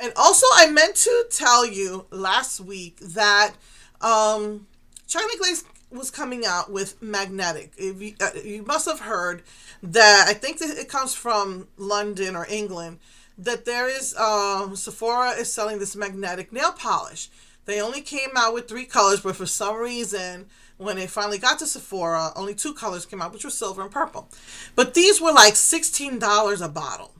And also, I meant to tell you last week that China Glaze was coming out with Magnetic. If you must have heard that, I think that it comes from London or England, that there is, Sephora is selling this magnetic nail polish. They only came out with 3 colors, but for some reason, when it finally got to Sephora, only 2 colors came out, which were silver and purple. But these were like $16 a bottle.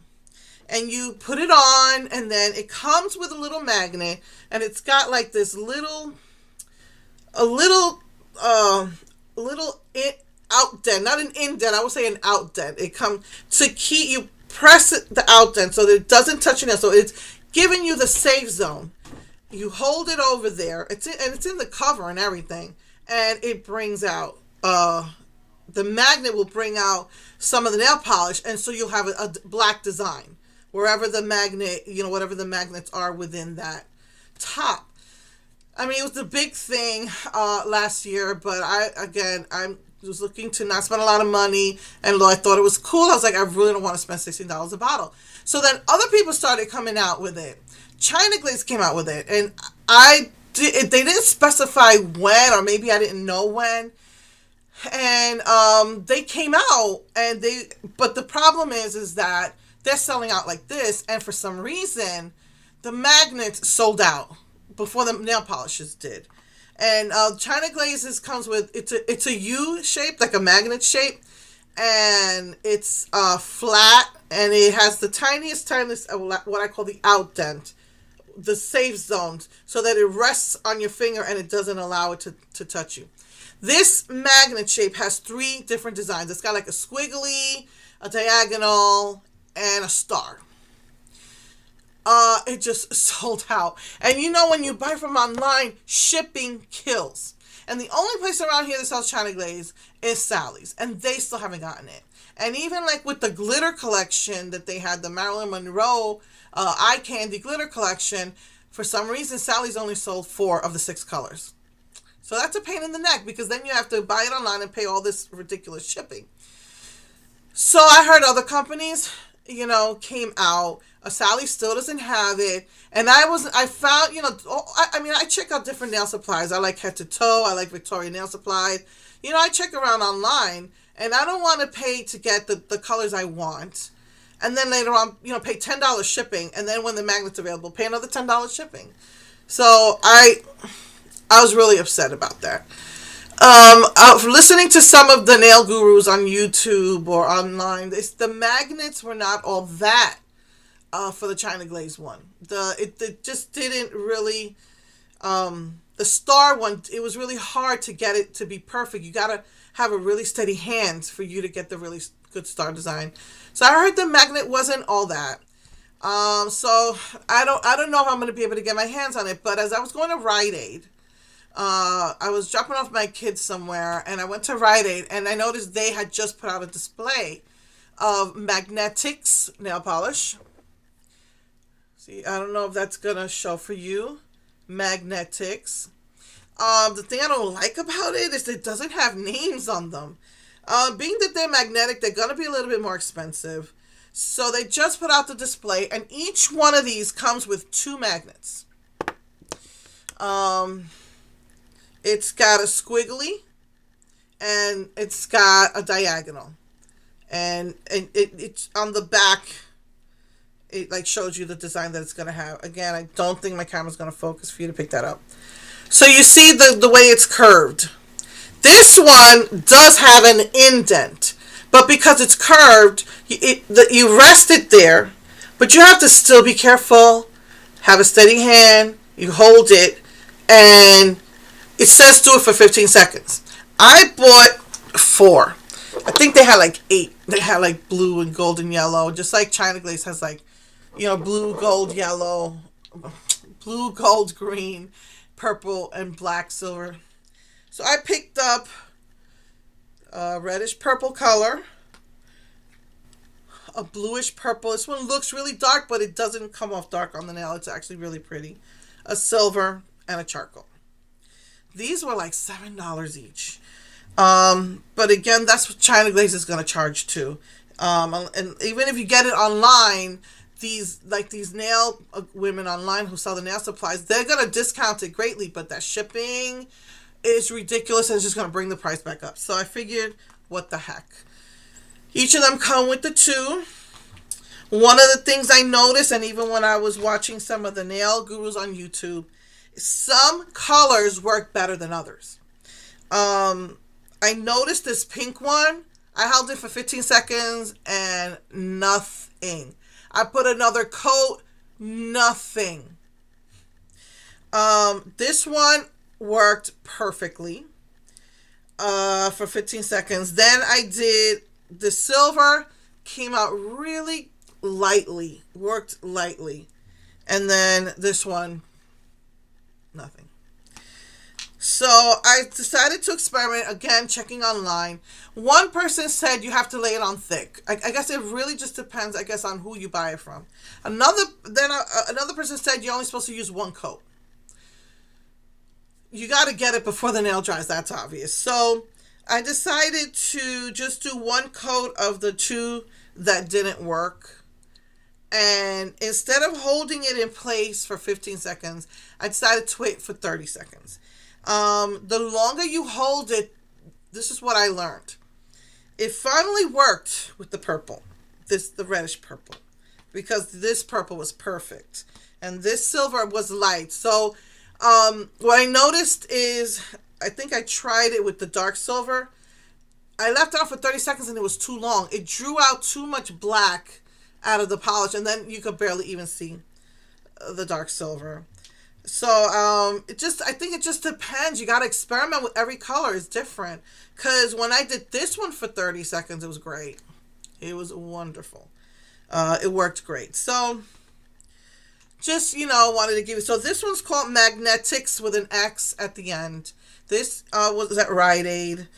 And you put it on, and then it comes with a little magnet, and it's got like this a little, out dent, not an indent, I would say an out dent. It comes to keep you press it, the out dent, so that it doesn't touch your nail. So it's giving you the safe zone. You hold it over there. It's in the cover and everything, and it brings out the magnet will bring out some of the nail polish, and so you'll have a black design wherever the magnet, whatever the magnets are within that top. I mean, it was the big thing last year, but I was looking to not spend a lot of money, and I thought it was cool. I was like, I really don't want to spend $16 a bottle. So then other people started coming out with it. China Glaze came out with it, and they didn't specify when, or maybe I didn't know when. And they came out, but the problem is that they're selling out like this, and for some reason, the magnets sold out before the nail polishes did. And China Glazes comes with, it's a U shape, like a magnet shape, and it's flat, and it has the tiniest, what I call the out dent, the safe zones, so that it rests on your finger and it doesn't allow it to touch you. This magnet shape has 3 different designs. It's got like a squiggly, a diagonal, and a star. It just sold out. And when you buy from online, shipping kills. And the only place around here that sells China Glaze is Sally's, and they still haven't gotten it. And even like with the glitter collection that they had, the Marilyn Monroe eye candy glitter collection, for some reason Sally's only sold 4 of the 6 colors. So that's a pain in the neck, because then you have to buy it online and pay all this ridiculous shipping. So I heard other companies, came out. Sally still doesn't have it. And I found, I check out different nail supplies. I like Head to Toe. I like Victoria Nail Supply. I check around online, and I don't want to pay to get the colors I want. And then later on, pay $10 shipping. And then when the magnet's available, pay another $10 shipping. So I was really upset about that. Listening to some of the nail gurus on YouTube or online, the magnets were not all that for the China Glaze one. It just didn't really, the star one, it was really hard to get it to be perfect. You gotta have a really steady hand for you to get the really good star design. So I heard the magnet wasn't all that. So I don't know if I'm going to be able to get my hands on it, but as I was going to Rite Aid, I was dropping off my kids somewhere, and I went to Rite Aid, and I noticed they had just put out a display of Magnetix nail polish. See, I don't know if that's going to show for you. Magnetix. The thing I don't like about it is it doesn't have names on them. Being that they're magnetic, they're going to be a little bit more expensive. So they just put out the display, and each one of these comes with 2 magnets. It's got a squiggly, and it's got a diagonal. And it's on the back, it like shows you the design that it's going to have. Again, I don't think my camera's going to focus for you to pick that up. So you see the way it's curved. This one does have an indent, but because it's curved, you rest it there, but you have to still be careful, have a steady hand, you hold it, and it says do it for 15 seconds. I bought 4. I think they had like 8. They had like blue and gold and yellow, just like China Glaze has like, blue, gold, yellow, blue, gold, green, purple, and black, silver. So I picked up a reddish purple color, a bluish purple. This one looks really dark, but it doesn't come off dark on the nail. It's actually really pretty. A silver, and a charcoal. These were like $7 each. But again, that's what China Glaze is going to charge too. And even if you get it online, these nail women online who sell the nail supplies, they're gonna discount it greatly, but that shipping is ridiculous and it's just gonna bring the price back up. So I figured, what the heck. Each of them come with the two. One of the things I noticed, and even when I was watching some of the nail gurus on YouTube, some colors work better than others. I noticed this pink one. I held it for 15 seconds and nothing. I put another coat, nothing. This one worked perfectly for 15 seconds. Then I did the silver, came out really lightly, worked lightly. And then this one, nothing. So I decided to experiment again, checking online. One person said you have to lay it on thick. I guess it really just depends, I guess, on who you buy it from. Another person said you're only supposed to use one coat. You got to get it before the nail dries. That's obvious. So I decided to just do one coat of the two that didn't work. And instead of holding it in place for 15 seconds, I decided to wait for 30 seconds. The longer you hold it, this is what I learned. It finally worked with the purple, the reddish purple, because this purple was perfect and this silver was light. So, what I noticed is, I think I tried it with the dark silver. I left it on for 30 seconds and it was too long. It drew out too much black out of the polish, and then you could barely even see the dark silver. So, I think it just depends. You got to experiment with every color. It's different. Because when I did this one for 30 seconds, it was great. It was wonderful. It worked great. So, just, wanted to give you. So, this one's called Magnetix with an X at the end. This was at Rite Aid.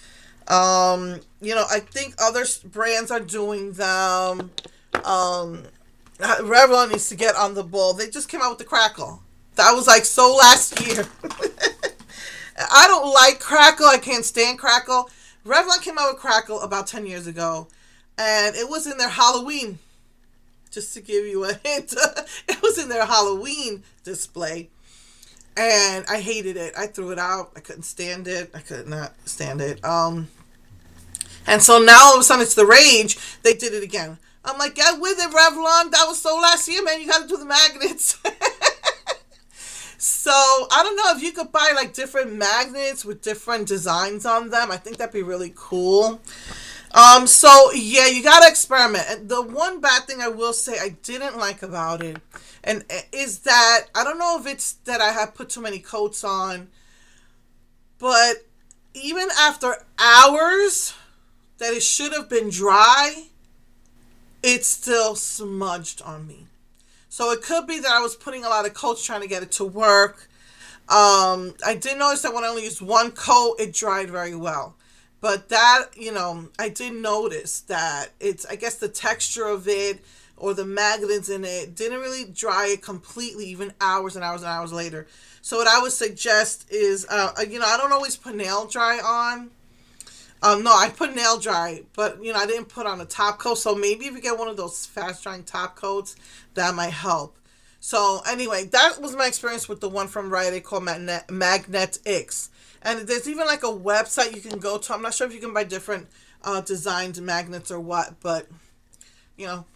I think other brands are doing them. Revlon needs to get on the ball. They just came out with the crackle. That was like so last year. I don't like crackle. I can't stand crackle. Revlon came out with crackle about 10 years ago. And it was in their Halloween. Just to give you a hint. It was in their Halloween display. And I hated it. I threw it out. I couldn't stand it. I could not stand it. And so now all of a sudden it's the rage. They did it again. I'm like, get with it, Revlon. That was so last year, man. You got to do the magnets. So, I don't know if you could buy like different magnets with different designs on them. I think that'd be really cool. So yeah, you got to experiment. And the one bad thing I will say I didn't like about it and is that, I don't know if it's that I have put too many coats on, but even after hours that it should have been dry, it's still smudged on me. So it could be that I was putting a lot of coats trying to get it to work. I did notice that when I only used one coat, it dried very well. But that, I did notice that I guess the texture of it or the magnets in it didn't really dry it completely, even hours and hours and hours later. So what I would suggest is, I don't always put nail dry on. No, I put nail dry, but, I didn't put on a top coat. So maybe if you get one of those fast drying top coats, that might help. So anyway, that was my experience with the one from Rite Aid called Magnetix. And there's even like a website you can go to. I'm not sure if you can buy different designed magnets or what, but,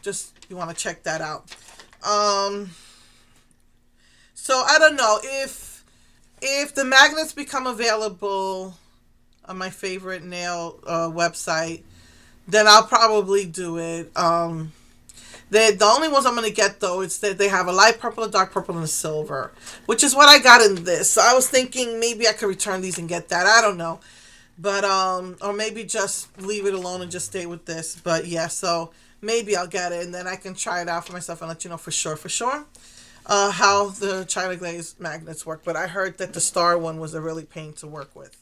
just you want to check that out. So I don't know if the magnets become available on my favorite nail website, then I'll probably do it. The only ones I'm going to get, though, is that they have a light purple, a dark purple, and a silver, which is what I got in this. So I was thinking maybe I could return these and get that. I don't know. But, or maybe just leave it alone and just stay with this. But, yeah, so maybe I'll get it, and then I can try it out for myself and let you know for sure, how the China Glaze magnets work. But I heard that the star one was a really pain to work with.